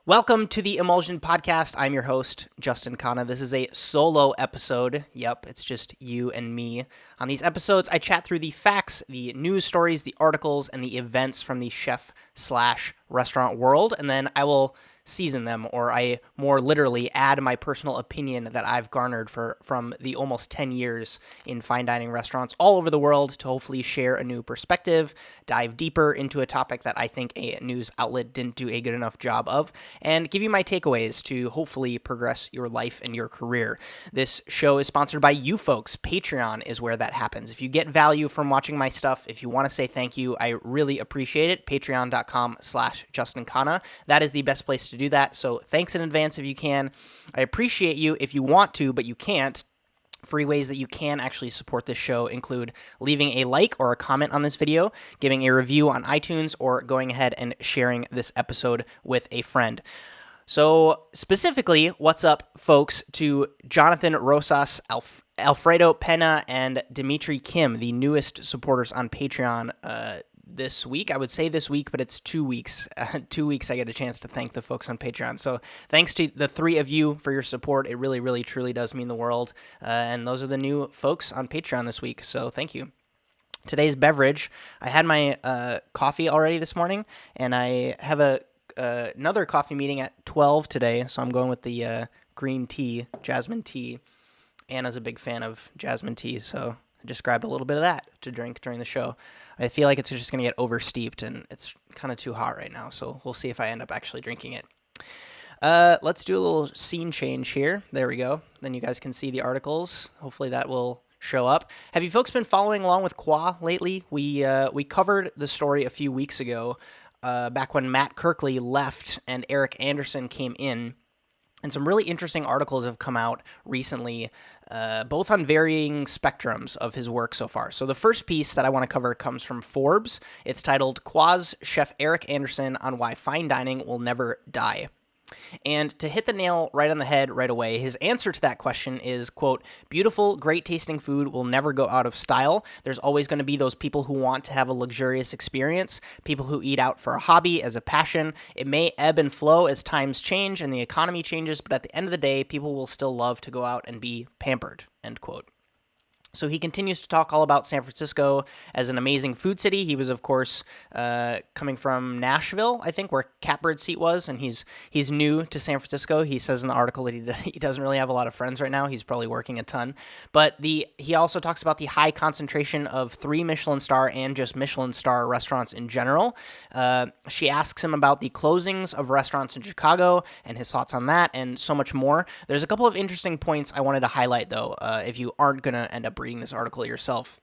Welcome to the Emulsion podcast. I'm your host, Justin Khanna. This is a solo episode. Yep, it's just you and me. On these episodes, I chat through the facts, the news stories, the articles, and the events from the chef/restaurant world, and then I will season them, or I more literally add my personal opinion that I've garnered from the almost 10 years in fine dining restaurants all over the world to hopefully share a new perspective, dive deeper into a topic that I think a news outlet didn't do a good enough job of, and give you my takeaways to hopefully progress your life and your career. This show is sponsored by you folks. Patreon is where that happens. If you get value from watching my stuff, if you want to say thank you, I really appreciate it. Patreon.com/Justin Khanna. That is the best place to do that. So thanks in advance if you can. I appreciate you if you want to, but you can't. Free ways that you can actually support this show include leaving a like or a comment on this video, giving a review on iTunes, or going ahead and sharing this episode with a friend. So specifically, what's up, folks, to Jonathan Rosas, Alfredo Pena, and Dimitri Kim, the newest supporters on Patreon this week. I would say this week, but it's 2 weeks. 2 weeks I get a chance to thank the folks on Patreon. So thanks to the three of you for your support. It really, really, truly does mean the world. And those are the new folks on Patreon this week. So thank you. Today's beverage, I had my coffee already this morning, and I have another coffee meeting at 12 today. So I'm going with the green tea, jasmine tea. Anna's a big fan of jasmine tea, so I just grabbed a little bit of that to drink during the show. I feel like it's just going to get oversteeped, and it's kind of too hot right now, so we'll see if I end up actually drinking it. Let's do a little scene change here. There we go. Then you guys can see the articles. Hopefully that will show up. Have you folks been following along with Qua lately? We covered the story a few weeks ago, back when Matt Kirkley left and Eric Anderson came in. And some really interesting articles have come out recently, both on varying spectrums of his work so far. So the first piece that I want to cover comes from Forbes. It's titled, Qua's Chef Eric Anderson on Why Fine Dining Will Never Die. And to hit the nail right on the head right away, his answer to that question is, quote, beautiful, great tasting food will never go out of style. There's always going to be those people who want to have a luxurious experience, people who eat out for a hobby, as a passion. It may ebb and flow as times change and the economy changes, but at the end of the day, people will still love to go out and be pampered, end quote. So he continues to talk all about San Francisco as an amazing food city. He was, of course, coming from Nashville, I think, where Catbird's seat was, and he's new to San Francisco. He says in the article that he doesn't really have a lot of friends right now. He's probably working a ton. But he also talks about the high concentration of 3 Michelin-Star and just Michelin-Star restaurants in general. She asks him about the closings of restaurants in Chicago and his thoughts on that, and so much more. There's a couple of interesting points I wanted to highlight, though, if you aren't going to end up reading this article yourself.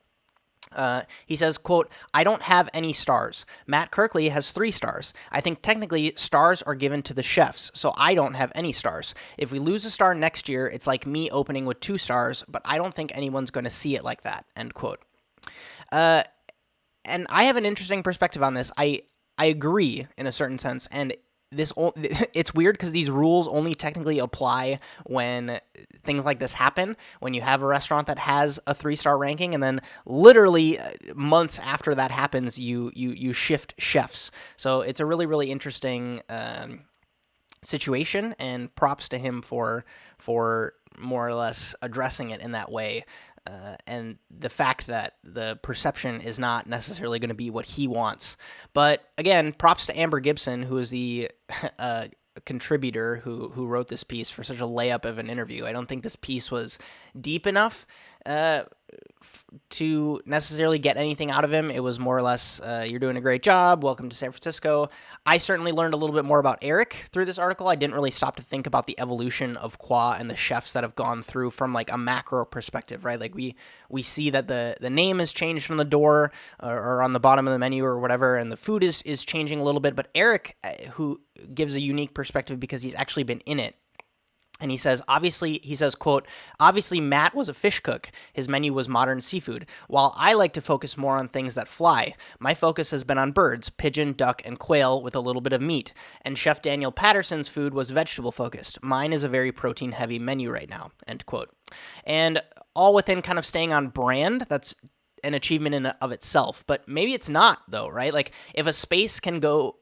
He says, quote, I don't have any stars. Matt Kirkley has 3 stars. I think technically stars are given to the chefs, so I don't have any stars. If we lose a star next year, it's like me opening with 2 stars, but I don't think anyone's going to see it like that, end quote. And I have an interesting perspective on this. I agree in a certain sense, and it's weird because these rules only technically apply when things like this happen, when you have a restaurant that has a 3-star ranking, and then literally months after that happens, you shift chefs. So it's a really, really interesting situation, and props to him for more or less addressing it in that way. And the fact that the perception is not necessarily going to be what he wants. But again, props to Amber Gibson, who is the contributor who wrote this piece for such a layup of an interview. I don't think this piece was deep enough to necessarily get anything out of him. It was more or less, you're doing a great job. Welcome to San Francisco. I certainly learned a little bit more about Eric through this article. I didn't really stop to think about the evolution of Qua and the chefs that have gone through from like a macro perspective, right? Like we see that the name has changed on the door or on the bottom of the menu or whatever, and the food is changing a little bit. But Eric, who gives a unique perspective because he's actually been in it. And he says, quote, obviously Matt was a fish cook. His menu was modern seafood. While I like to focus more on things that fly, my focus has been on birds, pigeon, duck, and quail with a little bit of meat. And Chef Daniel Patterson's food was vegetable focused. Mine is a very protein heavy menu right now, end quote. And all within kind of staying on brand. That's an achievement in and of itself, but maybe it's not though, right? Like if a space can go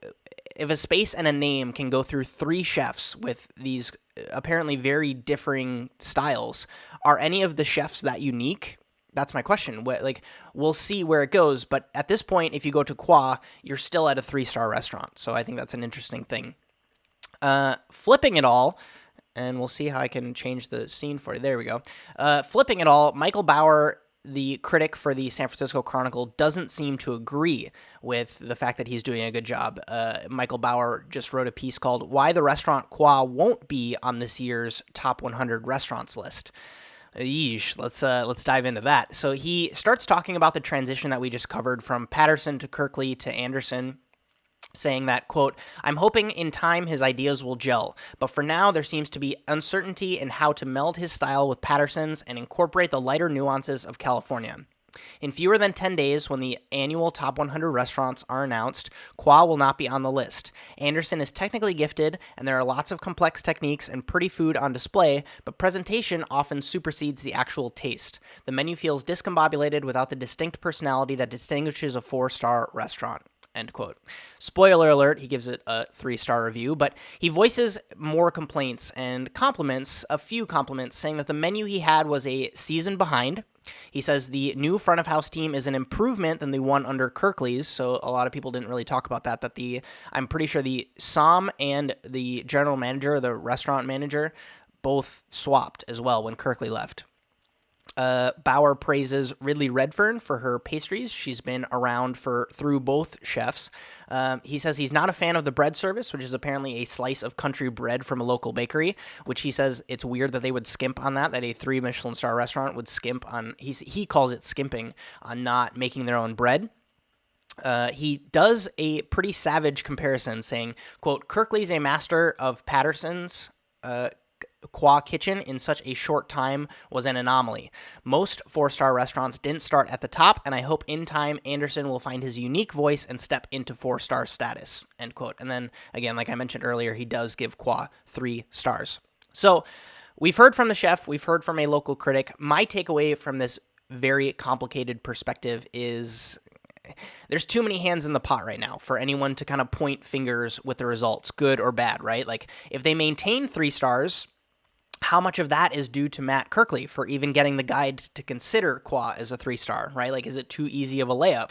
if a space and a name can go through 3 chefs with these apparently very differing styles, are any of the chefs that unique? That's my question. Like, we'll see where it goes, but at this point, if you go to Qua, you're still at a 3-star restaurant. So I think that's an interesting thing. Flipping it all, and we'll see how I can change the scene for you. There we go. Flipping it all, Michael Bauer, the critic for the San Francisco Chronicle, doesn't seem to agree with the fact that he's doing a good job. Michael Bauer just wrote a piece called "Why the Restaurant Qua Won't Be on This Year's Top 100 Restaurants List." Yeesh, let's dive into that. So he starts talking about the transition that we just covered from Patterson to Kirkley to Anderson, saying that, quote, "I'm hoping in time his ideas will gel, but for now there seems to be uncertainty in how to meld his style with Patterson's and incorporate the lighter nuances of California. In fewer than 10 days, when the annual Top 100 restaurants are announced, Qua will not be on the list. Anderson is technically gifted, and there are lots of complex techniques and pretty food on display, but presentation often supersedes the actual taste. The menu feels discombobulated without the distinct personality that distinguishes a 4-star restaurant." End quote. Spoiler alert, he gives it a 3-star review, but he voices more complaints and compliments, a few compliments, saying that the menu he had was a season behind. He says the new front of house team is an improvement than the one under Kirkley's, so a lot of people didn't really talk about that, I'm pretty sure the SOM and the general manager, the restaurant manager, both swapped as well when Kirkley left. Bauer praises Ridley Redfern for her pastries. She's been around through both chefs. He says he's not a fan of the bread service, which is apparently a slice of country bread from a local bakery, which he says it's weird that they would skimp on that a 3 Michelin-Star restaurant would skimp on, he calls it skimping, on not making their own bread. He does a pretty savage comparison, saying, quote, "Kirkley's a master of Patterson's Qua kitchen in such a short time was an anomaly. Most 4-star restaurants didn't start at the top, and I hope in time Anderson will find his unique voice and step into 4-star status." End quote. And then, again, like I mentioned earlier, he does give Qua 3 stars. So we've heard from the chef. We've heard from a local critic. My takeaway from this very complicated perspective is there's too many hands in the pot right now for anyone to kind of point fingers with the results, good or bad, right? Like, if they maintain 3 stars, how much of that is due to Matt Kirkley for even getting the guide to consider Qua as a 3-star, right? Like, is it too easy of a layup?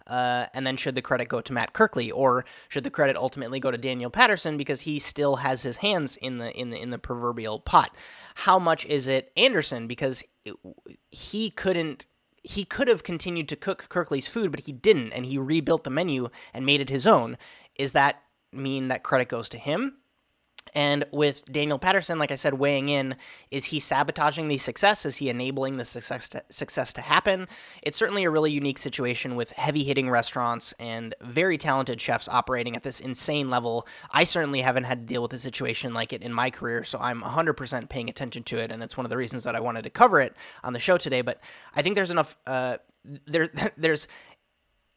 And then should the credit go to Matt Kirkley, or should the credit ultimately go to Daniel Patterson because he still has his hands in the proverbial pot? How much is it Anderson because he could have continued to cook Kirkley's food, but he didn't, and he rebuilt the menu and made it his own? Is that mean that credit goes to him? And with Daniel Patterson, like I said, weighing in, is he sabotaging the success? Is he enabling the success to happen? It's certainly a really unique situation with heavy-hitting restaurants and very talented chefs operating at this insane level. I certainly haven't had to deal with a situation like it in my career, so I'm 100% paying attention to it, and it's one of the reasons that I wanted to cover it on the show today. But I think there's enough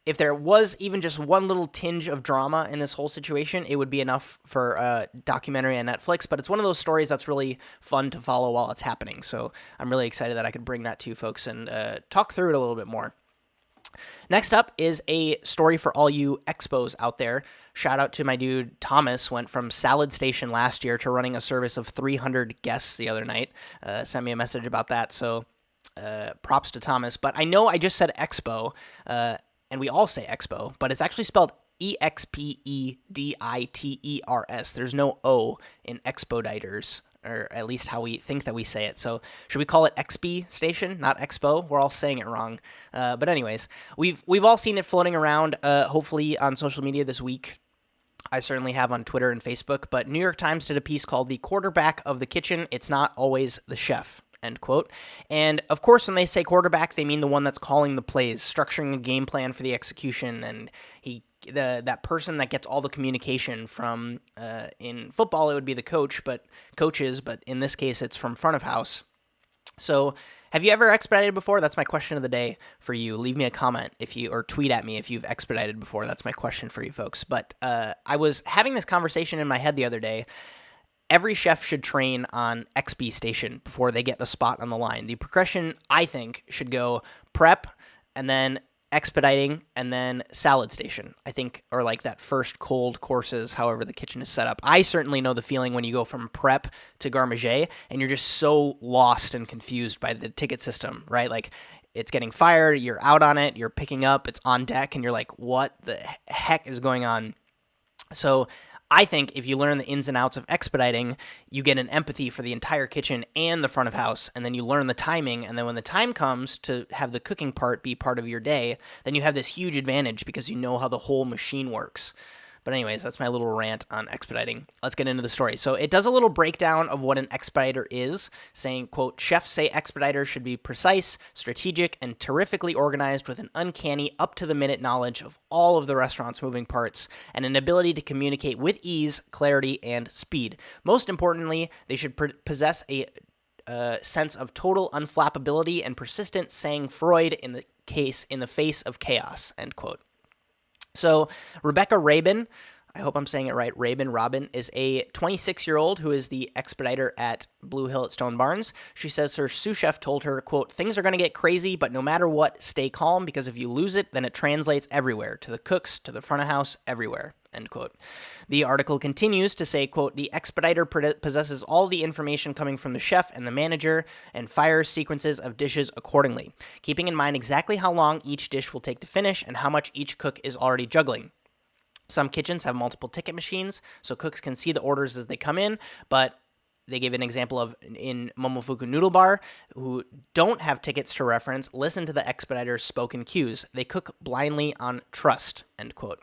if there was even just one little tinge of drama in this whole situation, it would be enough for a documentary on Netflix. But it's one of those stories that's really fun to follow while it's happening. So I'm really excited that I could bring that to you folks and talk through it a little bit more. Next up is a story for all you expos out there. Shout out to my dude Thomas, went from Salad Station last year to running a service of 300 guests the other night. Sent me a message about that. So props to Thomas. But I know I just said expo, and we all say expo, but it's actually spelled Expediters. There's no O in Expediters, or at least how we think that we say it. So should we call it XP Station, not Expo? We're all saying it wrong. But anyways, we've all seen it floating around, hopefully on social media this week. I certainly have on Twitter and Facebook, but New York Times did a piece called "The Quarterback of the Kitchen. It's Not Always the Chef." End quote. And of course, when they say quarterback, they mean the one that's calling the plays, structuring a game plan for the execution, and that person that gets all the communication from, in football, it would be the coaches, but in this case, it's from front of house. So have you ever expedited before? That's my question of the day for you. Leave me a comment or tweet at me if you've expedited before. That's my question for you folks. But I was having this conversation in my head the other day. Every chef should train on XP Station before they get a spot on the line. The progression, I think, should go prep, and then expediting, and then salad station, I think, or like that first cold courses, however the kitchen is set up. I certainly know the feeling when you go from prep to garde and you're just so lost and confused by the ticket system, right? Like it's getting fired, you're out on it, you're picking up, it's on deck, and you're like, what the heck is going on? So I think if you learn the ins and outs of expediting, you get an empathy for the entire kitchen and the front of house, and then you learn the timing, and then when the time comes to have the cooking part be part of your day, then you have this huge advantage because you know how the whole machine works. But anyways, that's my little rant on expediting. Let's get into the story. So it does a little breakdown of what an expediter is, saying, quote, chefs say expediters should be precise, strategic, and terrifically organized with an uncanny, up-to-the-minute knowledge of all of the restaurant's moving parts and an ability to communicate with ease, clarity, and speed. Most importantly, they should possess a sense of total unflappability and persistent sang-froid in the face of chaos, end quote. So Rebecca Rabin, I hope I'm saying it right, Robin, is a 26-year-old who is the expediter at Blue Hill at Stone Barns. She says her sous chef told her, quote, things are going to get crazy, but no matter what, stay calm, because if you lose it, then it translates everywhere, to the cooks, to the front of house, everywhere, end quote. The article continues to say, quote, the expediter possesses all the information coming from the chef and the manager and fires sequences of dishes accordingly, keeping in mind exactly how long each dish will take to finish and how much each cook is already juggling. Some kitchens have multiple ticket machines, so cooks can see the orders as they come in, but they gave an example of in Momofuku Noodle Bar, who don't have tickets to reference, listen to the expediter's spoken cues. They cook blindly on trust, end quote.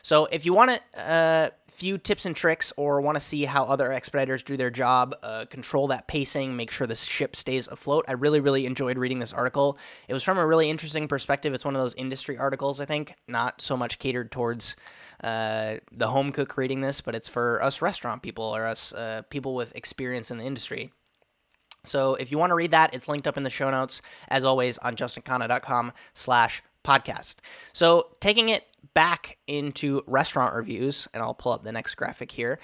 So if you want a few tips and tricks or want to see how other expediters do their job, control that pacing, make sure the ship stays afloat, I really, really enjoyed reading this article. It was from a really interesting perspective. It's one of those industry articles, I think, not so much catered towards the home cook reading this, but it's for us restaurant people or us people with experience in the industry. So if you want to read that, it's linked up in the show notes, as always, on justinkhanna.com/podcast. So taking it back into restaurant reviews, and I'll pull up the next graphic here,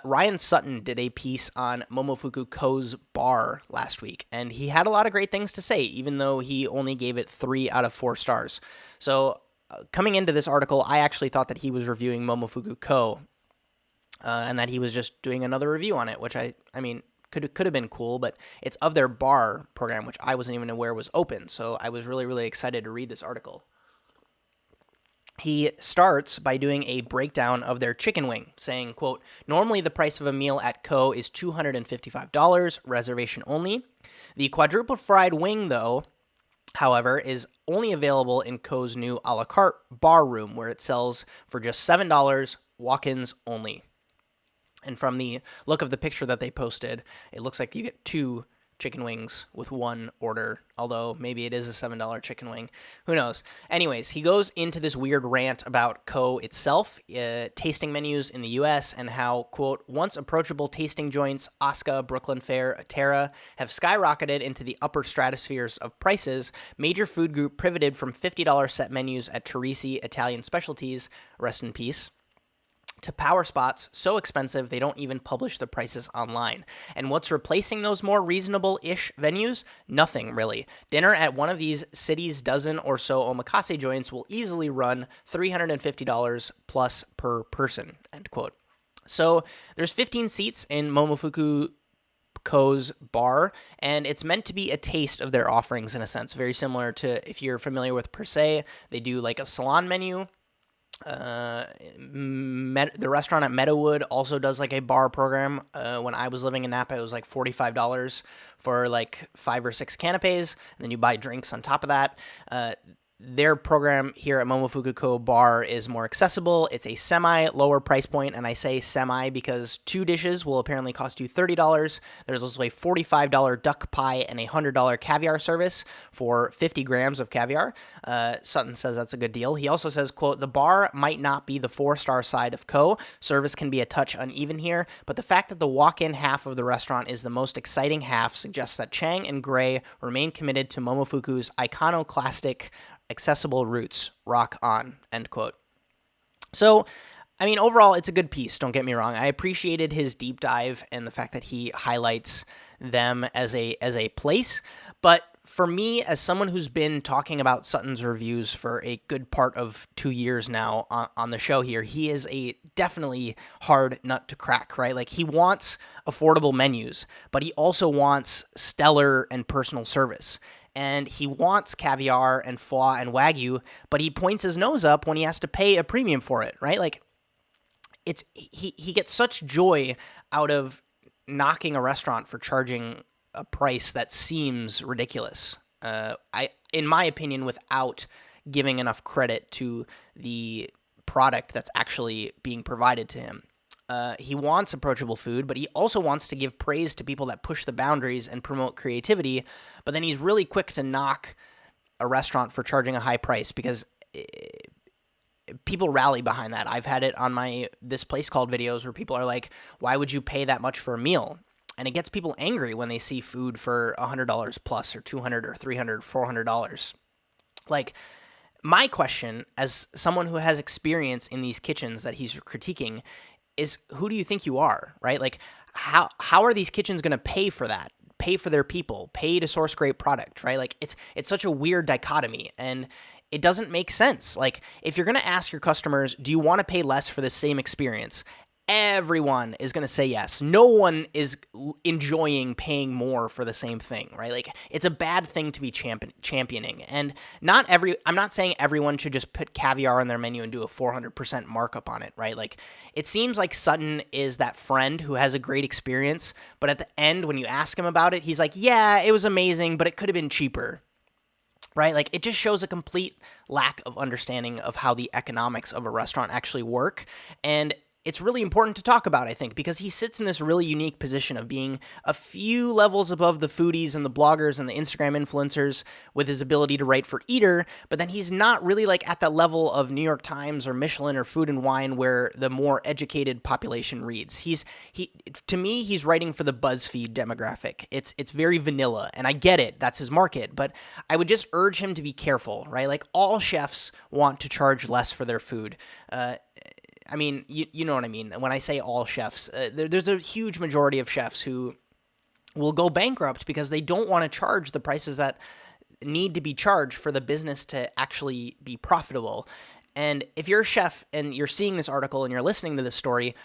Ryan Sutton did a piece on Momofuku Ko's bar last week, and he had a lot of great things to say, even though he only gave it 3 out of 4 stars. So coming into this article, I actually thought that he was reviewing Momofuku Ko, and that he was just doing another review on it, which I mean, could have been cool, but it's of their bar program, which I wasn't even aware was open, so I was really, really excited to read this article. He starts by doing a breakdown of their chicken wing, saying, quote, normally the price of a meal at Ko is $255, reservation only. The quadruple fried wing, though, however, is only available in Ko's new a la carte bar room, where it sells for just $7, walk-ins only. And from the look of the picture that they posted, it looks like you get 2 chicken wings with 1 order, although maybe it is a $7 chicken wing. Who knows? Anyways, he goes into this weird rant about Ko itself, tasting menus in the U.S., and how, quote, once approachable tasting joints, Oscar, Brooklyn Fare, Atera, have skyrocketed into the upper stratospheres of prices, major food group pivoted from $50 set menus at Teresi Italian Specialties, rest in peace, to power spots so expensive they don't even publish the prices online. And what's replacing those more reasonable-ish venues? Nothing, really. Dinner at one of these city's dozen or so omakase joints will easily run $350 plus per person, end quote. So there's 15 seats in Momofuku Ko's bar, and it's meant to be a taste of their offerings in a sense, very similar to, if you're familiar with Per Se, they do like a salon menu. The restaurant at Meadowood also does like a bar program. When I was living in Napa, it was like $45 for like 5 or 6 canapes, and then you buy drinks on top of that. Their program here at Momofuku Ko Bar is more accessible. It's a semi-lower price point, and I say semi because 2 dishes will apparently cost you $30. There's also a $45 duck pie and a $100 caviar service for 50 grams of caviar. Sutton says that's a good deal. He also says, quote, the bar might not be the 4-star side of Ko. Service can be a touch uneven here, but the fact that the walk-in half of the restaurant is the most exciting half suggests that Chang and Gray remain committed to Momofuku's iconoclastic accessible roots. Rock on, end quote. So, I mean, overall, it's a good piece, don't get me wrong. I appreciated his deep dive and the fact that he highlights them as a place, but For me, as someone who's been talking about Sutton's reviews for a good part of 2 years now on the show here, he is a definitely hard nut to crack, right? Like, he wants affordable menus, but he also wants stellar and personal service. And he wants caviar and foie and wagyu, but he points his nose up when he has to pay a premium for it, right? Like, he gets such joy out of knocking a restaurant for charging a price that seems ridiculous. In my opinion, without giving enough credit to the product that's actually being provided to him. He wants approachable food, but he also wants to give praise to people that push the boundaries and promote creativity. But then he's really quick to knock a restaurant for charging a high price because people rally behind that. I've had it on my This Place Called videos where people are like, why would you pay that much for a meal? And it gets people angry when they see food for $100 plus or $200 or $300, $400. Like, my question as someone who has experience in these kitchens that he's critiquing is, who do you think you are, right? Like, how are these kitchens going to pay for that? Pay for their people, pay to source great product, right? Like, it's such a weird dichotomy, and it doesn't make sense. Like, if you're going to ask your customers, do you want to pay less for the same experience? Everyone is going to say yes. No one is enjoying paying more for the same thing, right? Like, it's a bad thing to be championing. And I'm not saying everyone should just put caviar on their menu and do a 400% markup on it, right? Like, it seems like Sutton is that friend who has a great experience, but at the end, when you ask him about it, he's like, yeah, it was amazing, but it could have been cheaper. Right? Like, it just shows a complete lack of understanding of how the economics of a restaurant actually work. And it's really important to talk about, I think, because he sits in this really unique position of being a few levels above the foodies and the bloggers and the Instagram influencers with his ability to write for Eater, but then he's not really like at the level of New York Times or Michelin or Food and Wine where the more educated population reads. To me, he's writing for the BuzzFeed demographic. It's very vanilla, and I get it. That's his market, but I would just urge him to be careful, right? Like, all chefs want to charge less for their food. I mean, you know what I mean. When I say all chefs, there's a huge majority of chefs who will go bankrupt because they don't want to charge the prices that need to be charged for the business to actually be profitable. And if you're a chef and you're seeing this article and you're listening to this story,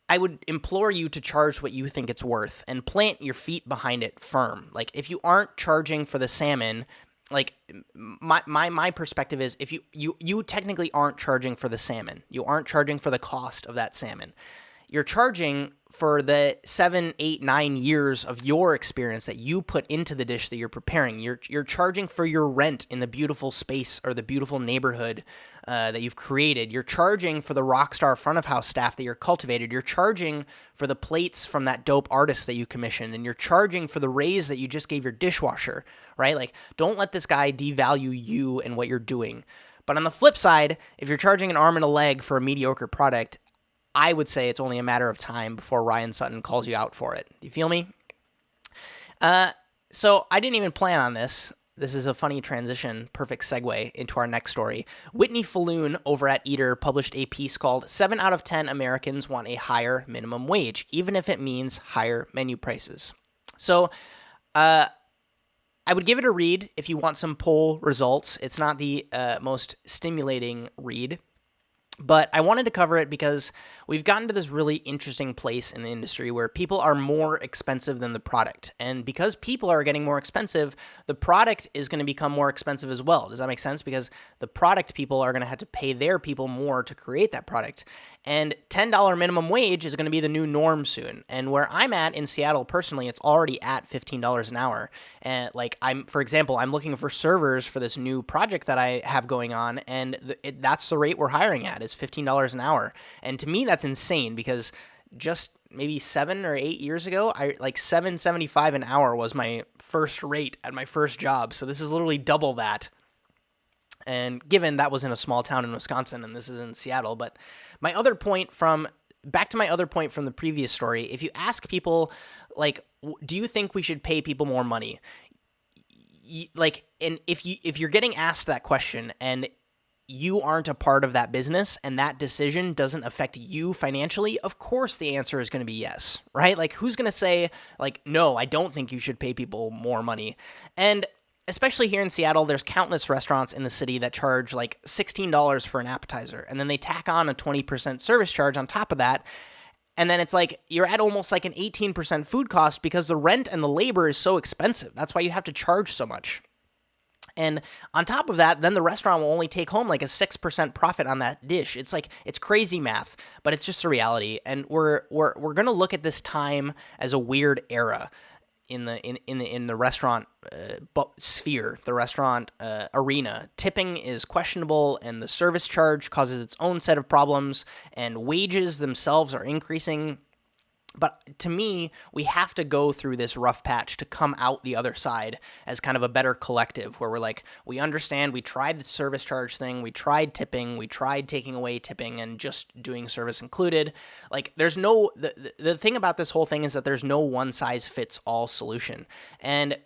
I would implore you to charge what you think it's worth and plant your feet behind it firm. Like, if you aren't charging for the salmon, like, my perspective is, if you technically aren't charging for the salmon. You aren't charging for the cost of that salmon. You're charging for the 7, 8, 9 years of your experience that you put into the dish that you're preparing. You're charging for your rent in the beautiful space or the beautiful neighborhood that you've created. You're charging for the rock star front of house staff that you're cultivated. You're charging for the plates from that dope artist that you commissioned, and you're charging for the raise that you just gave your dishwasher, right? Like, don't let this guy devalue you and what you're doing. But on the flip side, if you're charging an arm and a leg for a mediocre product, I would say it's only a matter of time before Ryan Sutton calls you out for it. Do you feel me? So I didn't even plan on this. This is a funny transition, perfect segue into our next story. Whitney Falloon over at Eater published a piece called 7 out of 10 Americans Want a Higher Minimum Wage, even if it means higher menu prices. So I would give it a read if you want some poll results. It's not the most stimulating read, but I wanted to cover it because we've gotten to this really interesting place in the industry where people are more expensive than the product. And because people are getting more expensive, the product is going to become more expensive as well. Does that make sense? Because the product people are going to have to pay their people more to create that product. And $10 minimum wage is going to be the new norm soon. And where I'm at in Seattle personally, it's already at $15 an hour. And for example, I'm looking for servers for this new project that I have going on, and that's the rate we're hiring at, is $15 an hour. And to me, that's insane because just maybe 7 or 8 years ago, $7.75 an hour was my first rate at my first job. So this is literally double that. And given that was in a small town in Wisconsin and this is in Seattle. But back to my other point from the previous story, if you ask people, like, do you think we should pay people more money? And if you're getting asked that question and you aren't a part of that business and that decision doesn't affect you financially, of course the answer is going to be yes, right? Like, who's going to say, like, no, I don't think you should pay people more money? And especially here in Seattle, there's countless restaurants in the city that charge like $16 for an appetizer, and then they tack on a 20% service charge on top of that. And then it's like you're at almost like an 18% food cost because the rent and the labor is so expensive. That's why you have to charge so much. And on top of that, then the restaurant will only take home like a 6% profit on that dish. It's like, it's crazy math, but it's just a reality. And we're going to look at this time as a weird era in the restaurant sphere, the restaurant arena. Tipping is questionable, and the service charge causes its own set of problems, and wages themselves are increasing. But to me, we have to go through this rough patch to come out the other side as kind of a better collective, where we're like, we understand, we tried the service charge thing, we tried tipping, we tried taking away tipping and just doing service included. Like, there's no, the thing about this whole thing is that there's no one size fits all solution. And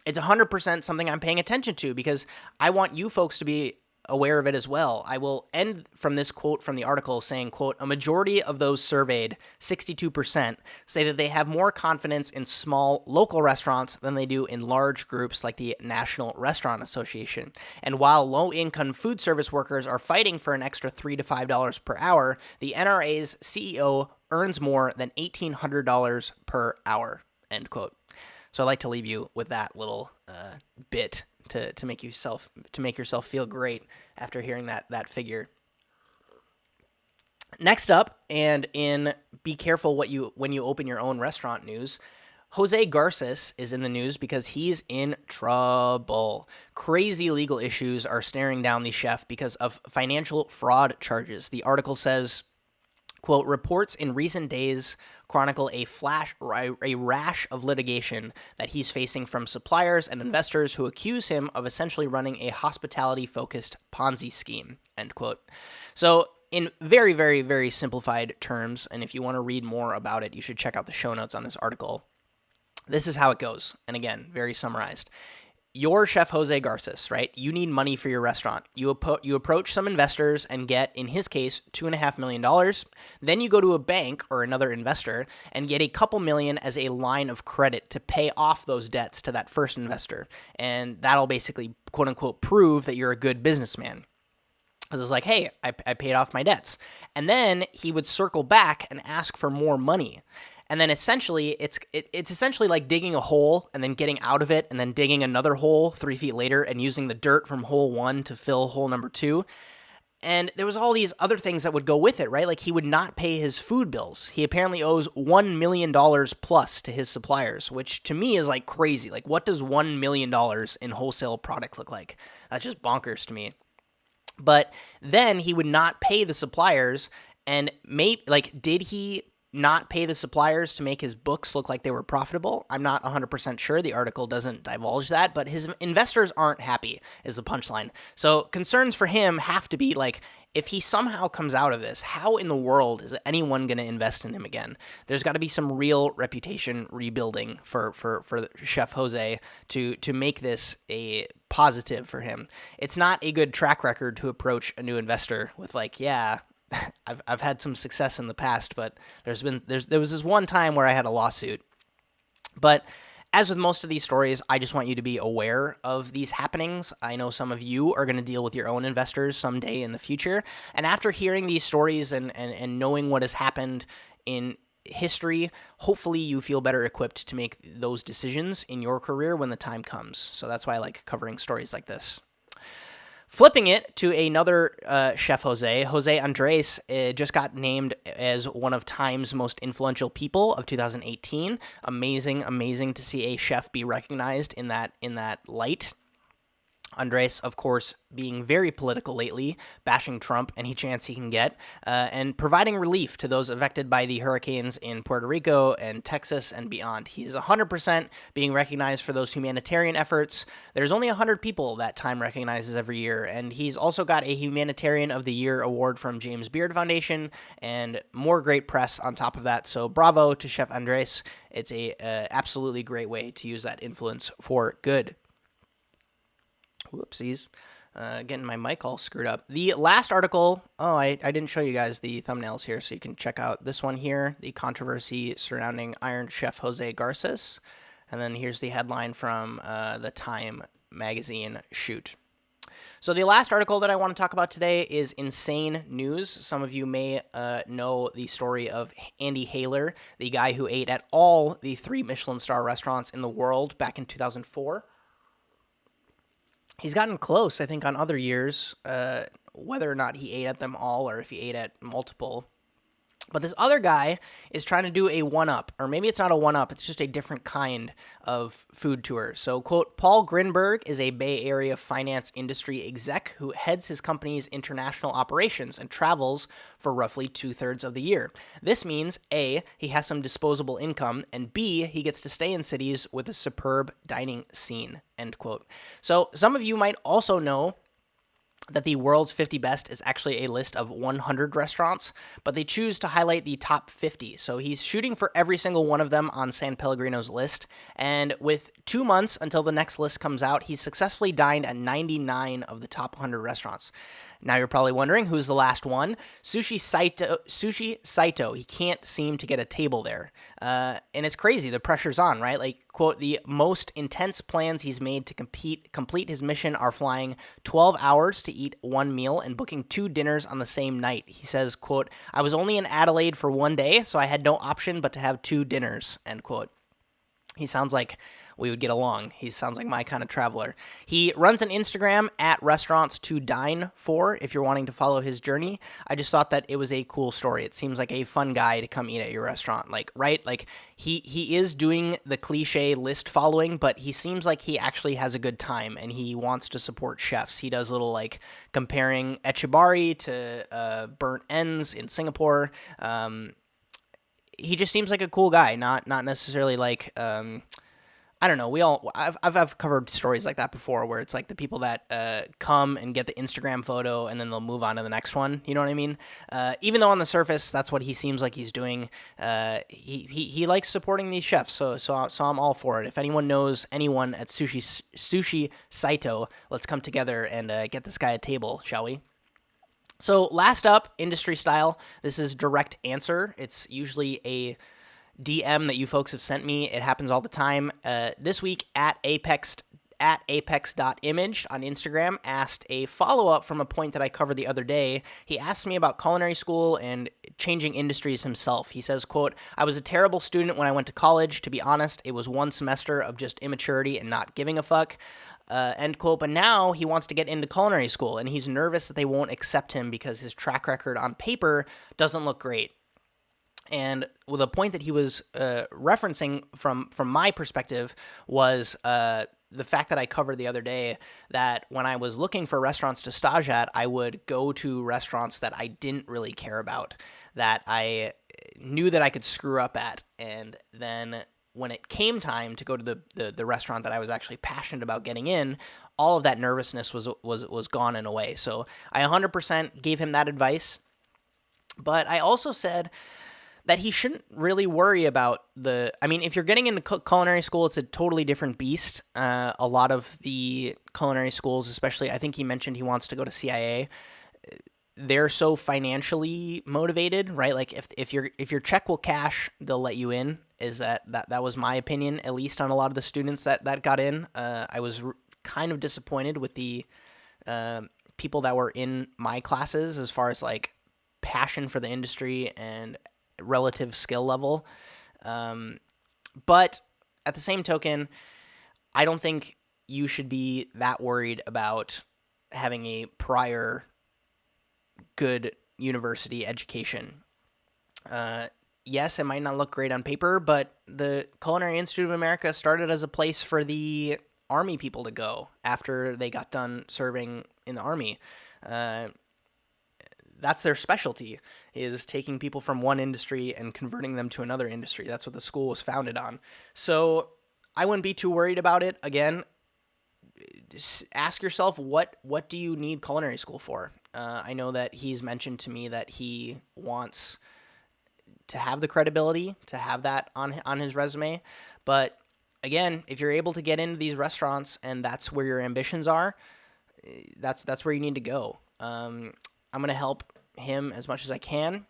it's 100% something I'm paying attention to, because I want you folks to be aware of it as well. I will end from this quote from the article saying, quote, "A majority of those surveyed, 62%, say that they have more confidence in small local restaurants than they do in large groups like the National Restaurant Association. And while low-income food service workers are fighting for an extra $3 to $5 per hour, the NRA's CEO earns more than $1,800 per hour," end quote. So I'd like to leave you with that little bit to make yourself feel great after hearing that figure. Next up, and in be careful when you open your own restaurant news, Jose Garces is in the news because he's in trouble. Crazy legal issues are staring down the chef because of financial fraud charges. The article says, quote, "Reports in recent days chronicle a rash of litigation that he's facing from suppliers and investors who accuse him of essentially running a hospitality-focused Ponzi scheme," end quote. So in very, very, very simplified terms, and if you want to read more about it, you should check out the show notes on this article. This is how it goes. And again, very summarized. You're Chef Jose Garces, right? You need money for your restaurant. You approach some investors and get, in his case, $2.5 million. Then you go to a bank or another investor and get a couple million as a line of credit to pay off those debts to that first investor. And that'll basically, quote unquote, prove that you're a good businessman. Because it's like, hey, I paid off my debts. And then he would circle back and ask for more money. And then essentially, it's essentially like digging a hole and then getting out of it and then digging another hole 3 feet later and using the dirt from hole 1 to fill hole number 2. And there was all these other things that would go with it, right? Like, he would not pay his food bills. He apparently owes $1 million plus to his suppliers, which to me is like crazy. Like, what does $1 million in wholesale product look like? That's just bonkers to me. But then he would not pay the suppliers, and did he not pay the suppliers to make his books look like they were profitable? I'm not 100% sure. The article doesn't divulge that, but his investors aren't happy is the punchline. So concerns for him have to be like, if he somehow comes out of this, how in the world is anyone going to invest in him again? There's got to be some real reputation rebuilding for Chef Jose to make this a positive for him. It's not a good track record to approach a new investor with like, yeah, I've had some success in the past, but there was this one time where I had a lawsuit. But as with most of these stories, I just want you to be aware of these happenings. I know some of you are going to deal with your own investors someday in the future. And after hearing these stories and knowing what has happened in history, hopefully you feel better equipped to make those decisions in your career when the time comes. So that's why I like covering stories like this. Flipping it to another Chef Jose Andres just got named as one of Time's most influential people of 2018. Amazing to see a chef be recognized in that light. Andres, of course, being very political lately, bashing Trump any chance he can get, and providing relief to those affected by the hurricanes in Puerto Rico and Texas and beyond. He is 100% being recognized for those humanitarian efforts. There's only 100 people that Time recognizes every year, and he's also got a Humanitarian of the Year award from James Beard Foundation, and more great press on top of that. So bravo to Chef Andres. It's a absolutely great way to use that influence for good. Whoopsies. Getting my mic all screwed up. The last article, I didn't show you guys the thumbnails here, so you can check out this one here, the controversy surrounding Iron Chef Jose Garces. And then here's the headline from the Time magazine shoot. So the last article that I want to talk about today is insane news. Some of you may know the story of Andy Haler, the guy who ate at all the 3 Michelin-Star restaurants in the world back in 2004. He's gotten close, I think, on other years, whether or not he ate at them all or if he ate at multiple. But this other guy is trying to do a one-up, or maybe it's not a one-up, it's just a different kind of food tour. So, quote, Paul Grinberg is a Bay Area finance industry exec who heads his company's international operations and travels for roughly 2/3 of the year. This means, A, he has some disposable income, and B, he gets to stay in cities with a superb dining scene, end quote. So, some of you might also know that the world's 50 best is actually a list of 100 restaurants, but they choose to highlight the top 50. So he's shooting for every single one of them on San Pellegrino's list. And with 2 months until the next list comes out, he's successfully dined at 99 of the top 100 restaurants. Now you're probably wondering who's the last one. Sushi Saito. He can't seem to get a table there. And it's crazy. The pressure's on, right? Like, quote, the most intense plans he's made to complete his mission are flying 12 hours to eat 1 meal and booking 2 dinners on the same night. He says, quote, I was only in Adelaide for 1 day, so I had no option but to have 2 dinners, end quote. He sounds like we would get along. He sounds like my kind of traveler. He runs an Instagram at restaurants to dine for if you're wanting to follow his journey. I just thought that it was a cool story. It seems like a fun guy to come eat at your restaurant. Like, right? Like he is doing the cliche list following, but he seems like he actually has a good time and he wants to support chefs. He does little like comparing echibari to burnt ends in Singapore. He just seems like a cool guy, not necessarily like I don't know. I've covered stories like that before, where it's like the people that come and get the Instagram photo and then they'll move on to the next one. You know what I mean? Even though on the surface that's what he seems like he's doing. He likes supporting these chefs, so I'm all for it. If anyone knows anyone at Sushi Saito, let's come together and get this guy a table, shall we? So last up, industry style. This is direct answer. It's usually a DM that you folks have sent me. It happens all the time. This week at apex.image on Instagram asked a follow-up from a point that I covered the other day. He asked me about culinary school and changing industries himself. He says, quote, I was a terrible student when I went to college. To be honest, it was 1 semester of just immaturity and not giving a fuck. End quote. But now he wants to get into culinary school, and he's nervous that they won't accept him because his track record on paper doesn't look great. And the point that he was referencing from my perspective was the fact that I covered the other day that when I was looking for restaurants to stage at, I would go to restaurants that I didn't really care about, that I knew that I could screw up at, and then when it came time to go to the restaurant that I was actually passionate about getting in, all of that nervousness was gone and away. So I 100% gave him that advice. But I also said that he shouldn't really worry about if you're getting into culinary school, it's a totally different beast. A lot of the culinary schools, especially, I think he mentioned he wants to go to CIA, they're so financially motivated, right? Like if your check will cash, they'll let you in. That was my opinion, at least on a lot of the students that got in. I was kind of disappointed with the people that were in my classes as far as like passion for the industry and relative skill level. But at the same token, I don't think you should be that worried about having a prior good university education. Yes, it might not look great on paper, but the Culinary Institute of America started as a place for the Army people to go after they got done serving in the Army. That's their specialty, is taking people from one industry and converting them to another industry. That's what the school was founded on. So I wouldn't be too worried about it. Again, ask yourself, what do you need culinary school for? I know that he's mentioned to me that he wants to have the credibility, to have that on his resume. But again, if you're able to get into these restaurants and that's where your ambitions are, that's where you need to go. I'm going to help him as much as I can.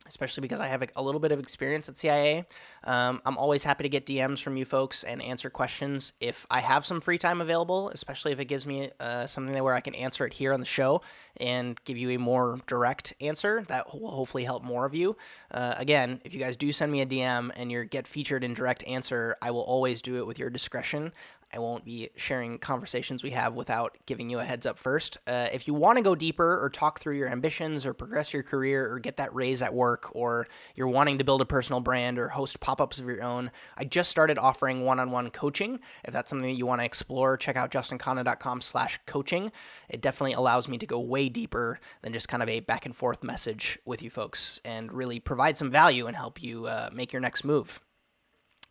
especially because I have a little bit of experience at CIA. I'm always happy to get DMs from you folks and answer questions if I have some free time available, especially if it gives me something where I can answer it here on the show and give you a more direct answer. That will hopefully help more of you. Again, if you guys do send me a DM and you get featured in direct answer, I will always do it with your discretion. I won't be sharing conversations we have without giving you a heads up first. If you want to go deeper or talk through your ambitions or progress your career or get that raise at work, or you're wanting to build a personal brand or host pop-ups of your own, I just started offering one-on-one coaching. If that's something that you want to explore, check out justinkhanna.com/coaching. It definitely allows me to go way deeper than just kind of a back and forth message with you folks and really provide some value and help you make your next move.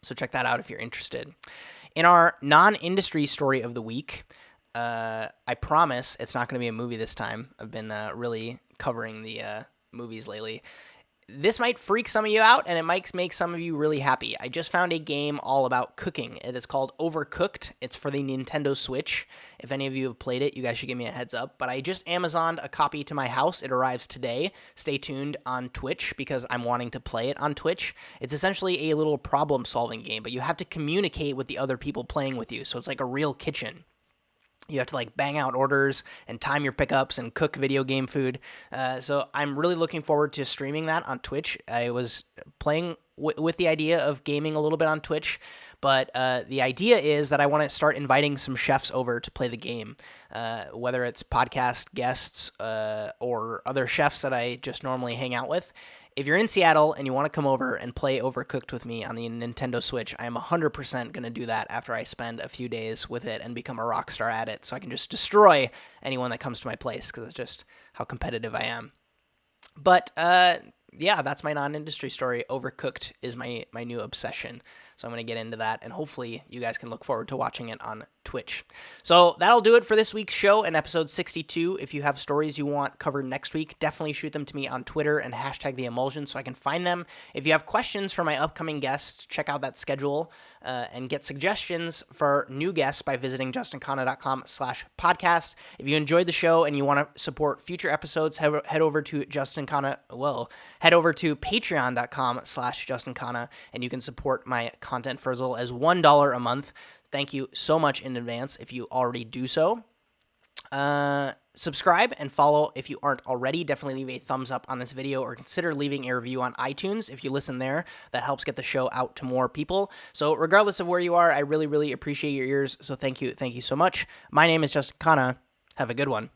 So check that out if you're interested. In our non-industry story of the week, I promise it's not going to be a movie this time. I've been really covering the movies lately. This might freak some of you out, and it might make some of you really happy. I just found a game all about cooking. It is called Overcooked. It's for the Nintendo Switch. If any of you have played it, you guys should give me a heads up. But I just Amazoned a copy to my house. It arrives today. Stay tuned on Twitch because I'm wanting to play it on Twitch. It's essentially a little problem-solving game, but you have to communicate with the other people playing with you. So it's like a real kitchen. You have to like bang out orders and time your pickups and cook video game food. So I'm really looking forward to streaming that on Twitch. I was playing with the idea of gaming a little bit on Twitch, but the idea is that I want to start inviting some chefs over to play the game, whether it's podcast guests or other chefs that I just normally hang out with. If you're in Seattle and you want to come over and play Overcooked with me on the Nintendo Switch, I am 100% going to do that after I spend a few days with it and become a rock star at it, so I can just destroy anyone that comes to my place, because it's just how competitive I am. But yeah, that's my non-industry story. Overcooked is my new obsession. So I'm going to get into that, and hopefully you guys can look forward to watching it on Twitch. So that'll do it for this week's show and episode 62. If you have stories you want covered next week, definitely shoot them to me on Twitter and hashtag the Emulsion so I can find them. If you have questions for my upcoming guests, check out that schedule and get suggestions for new guests by visiting justinkhanna.com/podcast. If you enjoyed the show and you want to support future episodes, head over to patreon.com/JustinKhanna, and you can support my content for as little as $1 a month. Thank you so much in advance if you already do so. Subscribe and follow if you aren't already. Definitely leave a thumbs up on this video or consider leaving a review on iTunes. If you listen there, that helps get the show out to more people. So regardless of where you are, I really, really appreciate your ears. So thank you. Thank you so much. My name is Justin Khanna. Have a good one.